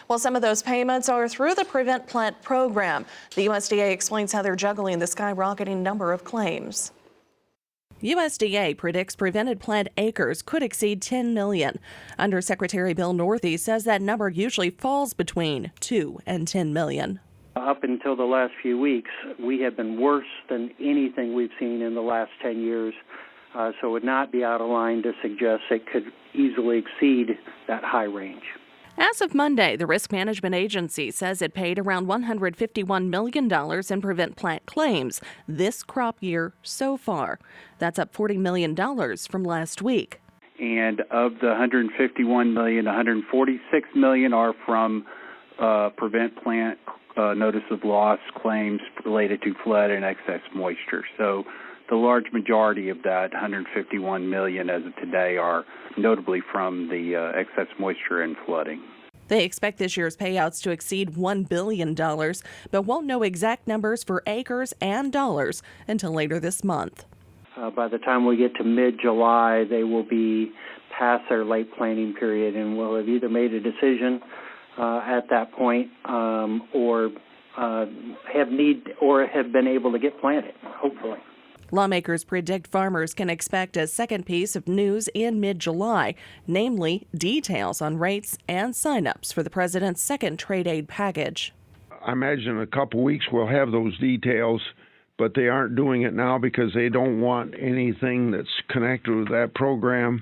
Well, some of those payments are through the Prevent Plant program. The USDA explains how they're juggling the skyrocketing number of claims. USDA predicts prevented plant acres could exceed 10 million. Undersecretary Bill Northey says that number usually falls between 2 and 10 million. Up until the last few weeks, we have been worse than anything we've seen in the last 10 years. So it would not be out of line to suggest it could easily exceed that high range. As of Monday, the Risk Management Agency says it paid around $151 million in prevent plant claims this crop year so far. That's up $40 million from last week. And of the $151 million, $146 million are from prevent plant notice of loss claims related to flood and excess moisture. So the large majority of that $151 million as of today are notably from the excess moisture and flooding. They expect this year's payouts to exceed $1 billion, but won't know exact numbers for acres and dollars until later this month. By the time we get to mid-July, they will be past their late planting period and will have either made a decision at that point or have been able to get planted, hopefully. Lawmakers predict farmers can expect a second piece of news in mid-July, namely details on rates and signups for the president's second trade aid package. I imagine in a couple weeks we'll have those details, but they aren't doing it now because they don't want anything that's connected with that program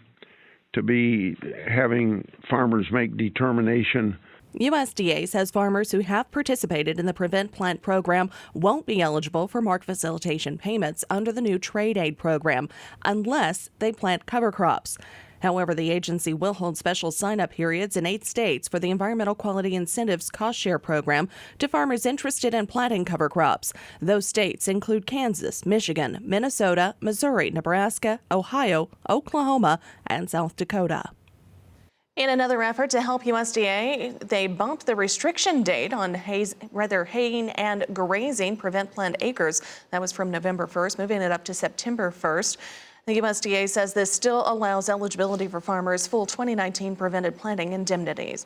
to be having farmers make determination. USDA says farmers who have participated in the Prevent Plant program won't be eligible for market facilitation payments under the new trade aid program unless they plant cover crops. However, the agency will hold special sign-up periods in 8 states for the Environmental Quality Incentives Cost Share program to farmers interested in planting cover crops. Those states include Kansas, Michigan, Minnesota, Missouri, Nebraska, Ohio, Oklahoma, and South Dakota. In another effort to help USDA, they bumped the restriction date on haying and grazing prevent plant acres. That was from November 1st, moving it up to September 1st. The USDA says this still allows eligibility for farmers' full 2019 prevented planting indemnities.